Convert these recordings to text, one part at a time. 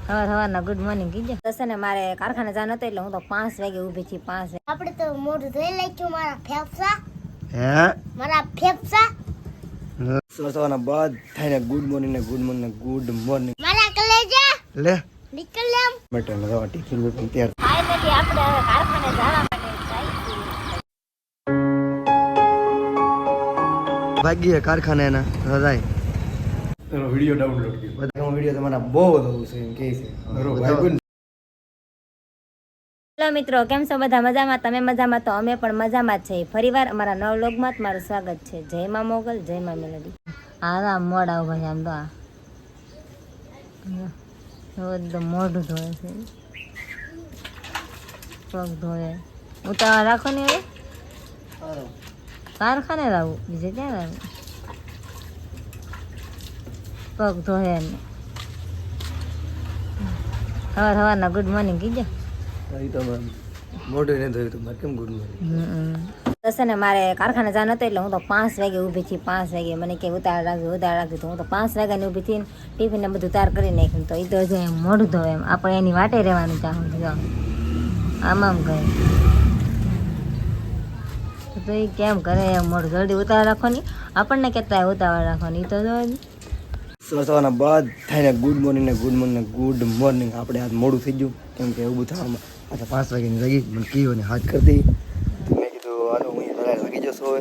સવારના good morning કીજે. દસે ને મારે કારખાને જવાનું હતું એટલે હું તો 5 વાગે ઊભી થી. 5 આપણે તો મોઢું ધોઈ લઈશું મારા ફેફસા. હે મારા ફેફસા સવારના બાદ થઈને ગુડ મોર્નિંગ ને ગુડ મોર્નિંગ ગુડ મોર્નિંગ મારા કલેજા લે નીકળ લેમ બેટા લગાવા ટિફિન બિફિન તૈયાર ફાઇનલી આપણે હવે કારખાને જવા માટે જઈશું. ભાગીએ કારખાને એના રજાય એનો વિડિયો ડાઉનલોડ કર્યો. બધા વિડીયો તમારા બહુ બધું છે એમ કહે છે હેલો મિત્રો, કેમ છો બધા? મજામાં? તમે મજામાં? તો અમે પણ મજામાં જ છીએ. ફરીવાર અમારા નવ વ્લોગમાં તમારું સ્વાગત છે. જય માં મોગલ, જય માં મેલડી. હા મોડા ઉભા આમ તો એકદમ મોઢું ધોવે છે, પગ ધોવે. ઉતાવળ રાખો ને હવે કારખાને લાવું, બીજે ક્યાં લાવું? પગ ધોવે ને સવારના ગુડ મોર્નિંગ કીજે. મોઢું નહીં ધોયું તો મારે કેમ ગુડ મોર્નિંગ? દસે ને મારે કારખાને જવાનું હતું એટલે હું તો 5 વાગે ઊભી થી. 5 વાગે મને કે ઉતાર રાખી તો હું તો 5 વાગ્યાની ઊભી થઈને ટિફિન ને બધું તાર કરી નાખ્યું. તો એ તો જે મોઢું ધોવે એમ આપણે એની વાટે રહેવાનું ચાહું છું. આમ કહે તો એ કેમ કરે એમ મોઢું જલ્દી ઉતાર રાખવાની, આપણને કેટલા ઉતાવળ રાખવાની એ તો જો. સવારના બાદ થઈને ગુડ મોર્નિંગ ને ગુડ મોર્નિંગ ગુડ મોર્નિંગ. આપણે આજ મોડું થઈ ગયું કેમ કે એવું થવામાં આજે 5 વાગ્યાની જગી મને કીધું ને હાથ કરતી. મેં કીધું હાલો હું વહેલા લાગી જશો. હવે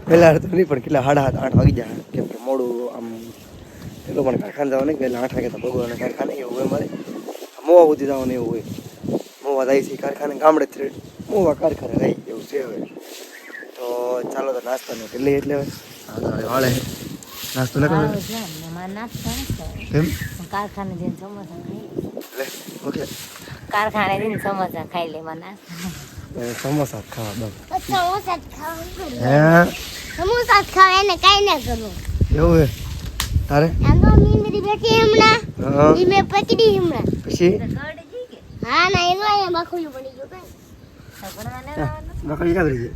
વહેલા તો નહીં પણ કેટલા 7:30 8 વાગી જાય કેમ કે મોડું આમ એટલું પણ કારખાને જવાનું નહીં. પહેલાં 8 વાગે તો ભગવાન કારખાને એવું હોય મારે મોવા સુધી જવાનું એવું હોય. મોવા જાય છે કારખાને ગામડે જ મોવા કારખાને રહી એવું છે. હવે તો ચાલો તો નાસ્તાનું કેટલી એટલે હવે વાળે નાસ્તો ન કરો કેમ કારખાને જઈને સમોસા ખાઈ લે ઓકે કારખાને જઈને સમોસા ખાઈ લે મને. સમોસા ખાવા બસ સમોસા ખાવા હે સમોસા ખાવા એને કાઈ ના કરું એવું હે તારે આમ તો મીંદરી બેઠી હમણાં હા ઈ મે પકડી હમણાં પછી હા ના એનો અહીંયા બાખુલું પડી ગયું કઈ બકરી ક્યાં કરી છે?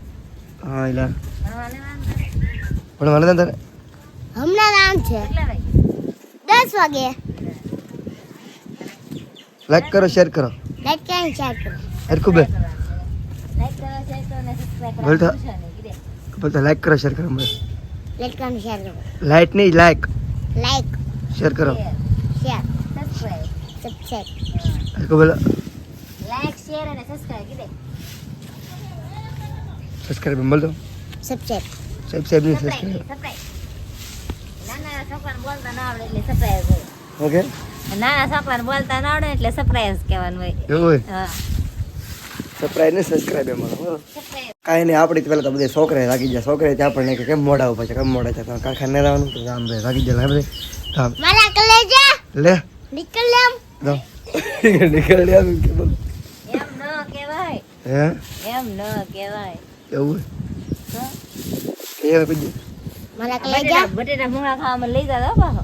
હા એલા પણ મને તારે હમણાં આમ છે 10 વાગે. લાઈક કરો શેર કરો લાઈક ક્યાં શેર કરો હરખું બે બોલતા બોલતા લાઈક કરો શેર કરો લાઈક ક્યાં શેર કરો લાઈટ નહીં લાઈક લાઈક શેર કરો શેર સબસ્ક્રાઇબ હરખું બોલો લાઈક શેર અને સબસ્ક્રાઇબ કીધે. સબસ્ક્રાઇબ બોલ દો સબસ્ક્રાઇબ સબસ્ક્રાઇબ નહીં સબસ્ક્રાઇબ નાના છોકરાને બોલતા ના આવડે એટલે સરપ્રાઈઝ હોય. ઓકે નાના છોકરાને બોલતા ના આવડે એટલે સરપ્રાઈઝ કહેવાનું હોય. એવું હોય હા સબસ્ક્રાઇબ ને સબસ્ક્રાઇબ એમાં સરપ્રાઈઝ. કાંઈ નહીં આપણે પહેલાં તો બધે છોકરે રાખી જાય. છોકરે ત્યાં આપણને કે કેમ મોડા ઉભા છે કેમ મોડા છે કારખાને રહેવાનું તો આમ ભાઈ રાખી જાય બધે કામ મારા કલેજા લે નીકળ લેમ દો નીકળી આવ્યું કે બોલ એમ ન કહેવાય, હે એમ ન કહેવાય. એવું હા. એ કીધું મારા કલેજા બટેટા ભૂંગળા ખાવામાં લઈ જાતો પાછો.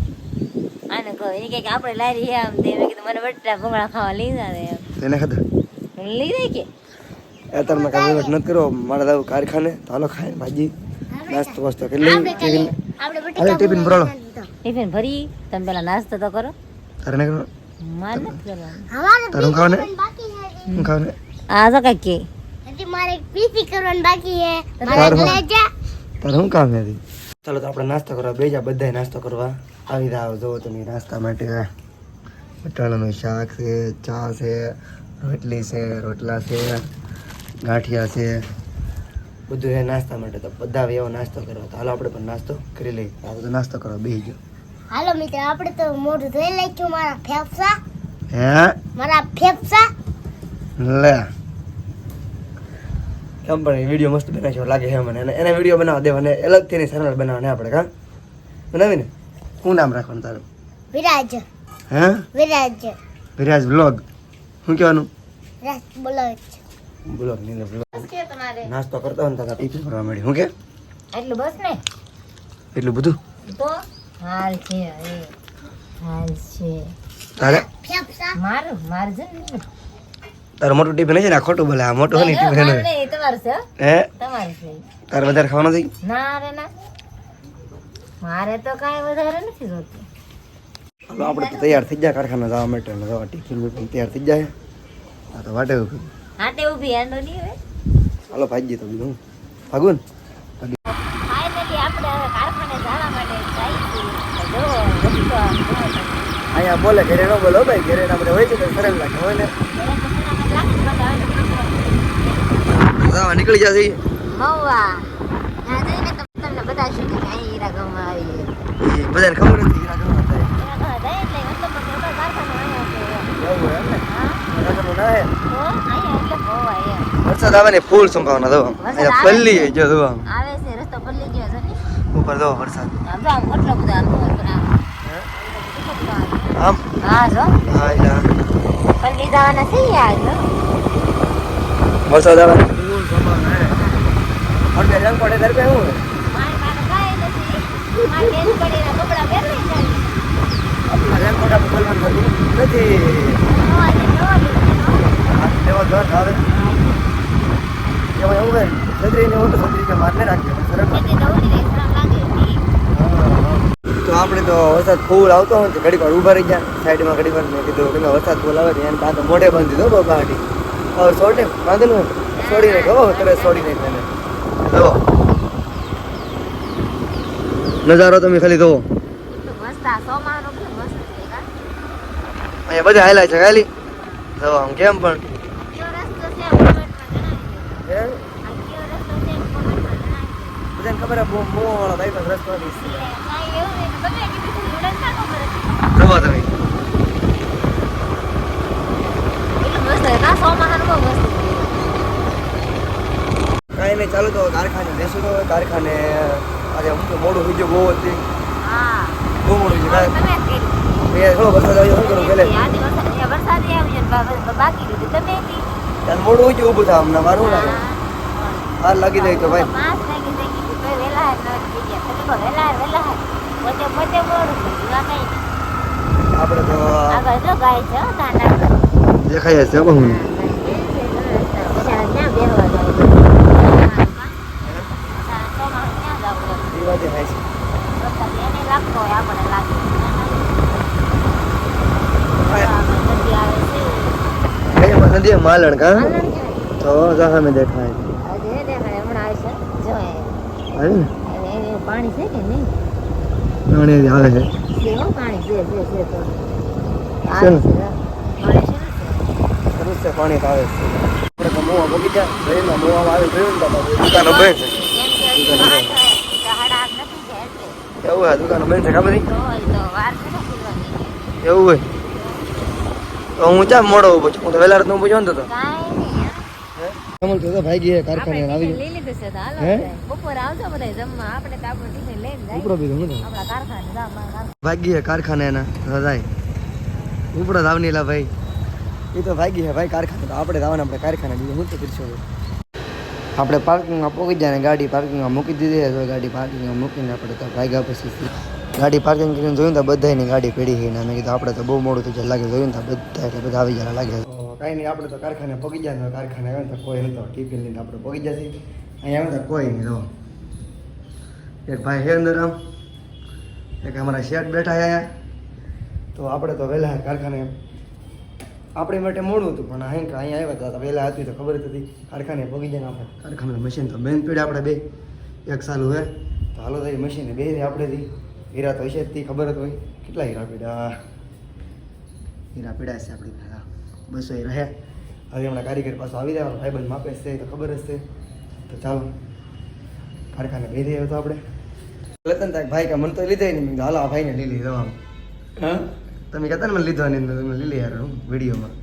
આને કહો એ કે આપણે લારી હે આમ તે મેં કીધું મને બટેટા ભૂંગળા ખાવા લઈ જાતે એમ. એને ખાધા લઈ જાય કે અત્યારમાં કાંઈ વહીવટ નથી કરો મારે જવું કારખાને તો હાલો ખાઈને ભાજી નાસ્તો વાસ્તો કેટલી ટિફિન આપણે હાલે ટિફિન ભરાલો ટિફિન ભરી તમે પેલા નાસ્તો તો કરો. તારે નહીં કરો માર નથી કરવાનું. હવારે તારે હું ખાવાને બાકી છે હું ખાવાને આ તો કઈ કે હજી મારે પીસી કરવાનું બાકી છે મારા તારું કલેજા તારે શું કામ નથી? ચાલો તો આપણે નાસ્તો કરવા બેજા બધાય નાસ્તો કરવા આવી જાવ. જો તમે નાસ્તા માટે બટાણાનું શાક છે, ચા છે, રોટલી છે, રોટલા છે, ગાંઠિયા છે, બધું છે નાસ્તા માટે. તો બધા એવો નાસ્તો કરવા તો હાલો આપણે પણ નાસ્તો કરી લઈએ. આ બધો નાસ્તો કરવા બેસી ગયો. હાલો મિત્ર આપણે તો મોઢું ધોઈ લઈશું મારા ફેફસા હે મારા ફેફસા લે કેમ પણ વિડીયો મસ્ત બનાવ્યો લાગે છે મને. એને વિડીયો બનાવવા દેવાને અલગથી એની ચેનલ બનાવવાને આપણે કાં બનાવીને શું નામ રાખવાનું તારું? વિરાજ હે વિરાજ વિરાજ વ્લોગ શું કહેવાનું? રાજ બોલો બ્લોગ નહીં બ્લોગ કે તમારે નાસ્તો કરતા હોય ને તારા ટિફિન ભરવા મળી શું કે એટલું બસ ને એટલું બધું તો હાલ છે એ હાલ છે તારે ફેફસા મારું છે ને તારું મોટું ટિફિન છે ને આ ખોટું બોલે આ મોટું હોય ને ટિફિન મારે નહીં, તમારું છે હો. હે તમારું છે. તારે વધારે ખાવાનું થઈ ના રે ના મારે તો કાંઈ વધારે નથી જોતું. હાલો આપણે તો તૈયાર થઈ જાય કારખાના જવા માટે અને જવા ટિફિન બિફિન તૈયાર થઈ જાય હા તો વાટે ઊભી. હાટે ઊભી આંદો નહીં હવે હાલો ભાગીએ તો બીજું ભાગું ને ફાઇનલી આપણે હવે કારખાને જવા માટે જાય છીએ જો બધું અહીંયા બોલે ઘરે ન બોલો ભાઈ ઘરે આપણે હોય છે તો સરળ લાગે હોય ને જવા નીકળી જશે મવા ના જઈને તમને બતાવશું કે અહીં હીરા ગામમાં આવીએ બધાને ખબર નથી હીરા ગામમાં થાય એવું એમ ને હીરા ગામમાં ના હે વરસાદ આવે ને ફૂલ સંભાવના દો અહીંયા પલ્લી જો દો આવે છે રસ્તો પલ્લી ગયો છે ઉપર દો વરસાદ આમ તો આમ કેટલો બધો આમ આમ હા જો હા યા પલ્લી જવાના છે યાર જો વરસાદ આવે ને ફૂલ સંભાવના હે અને રંગ પડે દર પે હું મારી પાસે કાંઈ નથી મારી બેન પડીને કપડાં પહેરવી જાય રંગ પડે બોલવાનું નથી લેવો દસ આવે એમાં એવું હોય છત્રીને હું તો છત્રી કે મારને રાખીએ સરળ તો આપણે તો વરસાદ ફૂલ આવતો હોય તો ઘડીક વાર ઊભા રહી ગયા સાઈડમાં ઘડીક વાર મેં કીધું કે વરસાદ ફૂલ આવે એને ત્યાં તો મોઢે બાંધી દીધો બાબા હાટી હવે છોડને બાંધેલું છોડીને કહો તરત છોડીને તેને જો નજારો તમે ખાલી જોવો અહીંયા બધા હાલ્યા છે ખાલી જો આમ કેમ પણ બધાને ખબર બહુ મોવાળા ભાઈ પણ રસ્તો નથી જવા તમે કાંઈ નહીં ચાલુ તો કારખાને બેસું તો કારખાને આજે હું તો મોડું થઈ ગયું બહુ હતી બહુ મોડું છે કાંઈ થોડો વરસાદ આવ્યો શું કરું પેલે ત્યારે મોડું હોય છે ઊભું થાય અમને વાર શું લાગે વાર લાગી જાય તો ભાઈ આપણે તો દેખાય છે બહુ નદી માલણ કા તો સામે દેખાય આવે ને પાણી છે કે નહીં પાણી આવે છે પાણી છે છે ને સરસ છે પાણી આવે છે આપણે તો મોવા બગીચા ટ્રેનમાં મોવામાં આવે જોયું ને બાબા દુકાનો બંધ છે એવું હોય દુકાનો બંધ છે ખબર નહીં એવું હોય તો હું ચા મોડો ઉભો છું હું તો વહેલા રાત ઉભો છું ને તો કમલ તો ભાઈ ગયા કારખાને આવી લઈ લીધું છે તો હાલો હે? બપોરે આવજો બધા જમવા આપણે તો આપણું ટિફિન લઈને જાય ઉપડો બીજો હું આપણા કારખાને ભાગી હે કારખાને એના જાય ઉપડો આવની લા ભાઈ એ તો ભાગી હે ભાઈ કારખાને તો આપણે જવાના આપણે કારખાને બીજું હું તો કરીશું આપણે પાર્કિંગમાં પહોંચી જાય ને ગાડી પાર્કિંગમાં મૂકી દીધી છે તો ગાડી પાર્કિંગમાં મૂકીને આપણે તો ભાગ્યા પછી ગાડી પાર્કિંગ કરીને જોયું તો બધાની ગાડી પેઢી ગઈ ને મેં કીધું આપણે તો બહુ મોડું થઈ જાય લાગે જોયું તો બધા એટલે બધા આવી જાય લાગે કાંઈ નહીં આપણે તો કારખાને પહોંચી જાય કારખાને આવે તો કોઈ નતો ટિફિન લઈને આપણે પહોંચી જશે અહીંયા આવે તો કોઈ નહીં તો એક ભાઈ હે અંદર આમ એક અમારા શેઠ બેઠા અહીંયા તો આપણે તો વહેલા કારખાને આપણી માટે મોડું હતું પણ અહીંયા આવ્યા હતા તો વહેલા હતી તો ખબર જ હતી કારખાને પહોંચી જાય ને આપણે કારખાના મશીન તો બેન પીડે આપણે બે એક સાલ હોય તો હાલો તો મશીને બે રે આપણેથી હીરા તો હશે જ ખબર જ હોય કેટલા હીરા પીડા છે આપણી હા બસો હીરા હે હવે હમણાં કારીગર પાછો આવી જાય ભાઈબંધ માપે છે તો ખબર જ છે તો ચાલો કારખાને બે રહ્યો તો આપણે લતન તાક ભાઈ કા મને તો લીધા નહીં મેં કીધું હાલો આ ભાઈને લઈ લીધો આમ હા તમે કહેતા ને મને લીધો નહીં તમે લઈ લે યાર હું વિડીયોમાં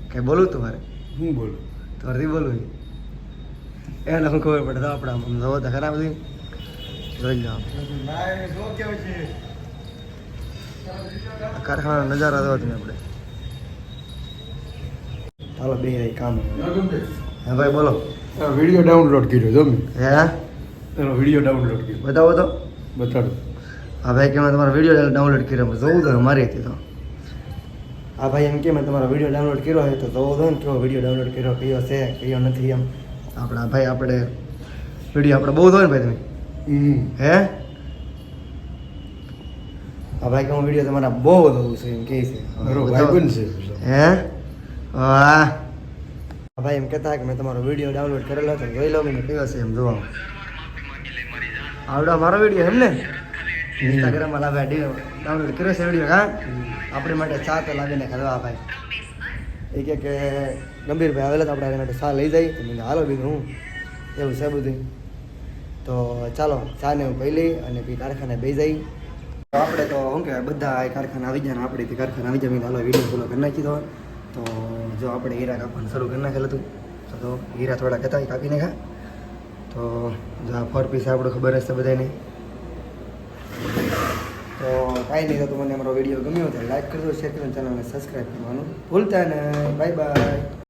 કંઈ બોલું તમારે હું બોલું તમારેથી બોલું એને હું ખબર પડે તો આપણા આમ જવો તો ખરાબ હતી જોઈ જાઓ કારખાના નજારા જોવો તમે આપણે ચાલો બે રહી કામ હા ભાઈ બોલો વિડીયો ડાઉનલોડ કર્યો જો મેં હે એનો વિડીયો ડાઉનલોડ કર્યો બતાવો તો બતાડો હા ભાઈ કે મેં તમારો વિડીયો ડાઉનલોડ કર્યો જોવું તો મારી હતી તો હા ભાઈ એમ કે મેં તમારો વિડીયો ડાઉનલોડ કર્યો હોય તો જોવો તો ને કેવો વિડીયો ડાઉનલોડ કર્યો કયો છે કયો નથી એમ આપણા ભાઈ આપણે વિડીયો આપણે બહુ જોયો ને ભાઈ તમે હે આ ભાઈ કે હું વિડીયો તમારા બહુ જોઉં છું એમ કહે છે મારો બતાવો. ભાઈબંધ છે હે વાહ આ ભાઈ એમ કહેતા કે મેં તમારો વિડીયો ડાઉનલોડ કરેલો હતો જોઈ લો મેં કયો છે એમ જોવા આવડો મારો વિડીયો એમ ને ઇન્સ્ટાગ્રામમાં લાવ્યા ડાઉનલોડ કર્યો છે વિડીયો હા આપણી માટે ચા તો લાવીને ખાધવા ભાઈ એ કહે કે ગંભીરભાઈ આવેલા તો આપણે એના માટે ચા લઈ જાય તો મેં હાલો બીજું હું એવું છે બધું તો ચાલો ચા ને હું પી લઈ અને પછી કારખાને બેસી જઈ તો આપણે તો શું કહેવાય બધા આ કારખાના આવી જાય ને આપણે તે કારખાના આવી જાય હાલો વિડીયો ફોલો કરી નાખી દો તો જો આપણે હીરા કાપવાનું શરૂ કરી નાખેલું હતું તો હીરા થોડા કહેતા કાપી નાખ્યા તો જો આ 4 પીસ આપણું ખબર હશે બધાને તો કાંઈ નહીં તો મને અમારો વિડીયો ગમ્યો તો લાઈક કરજો શેર કરજો ચેનલને સબસ્ક્રાઈબ કરવાનું ભૂલતા નહીં બાય બાય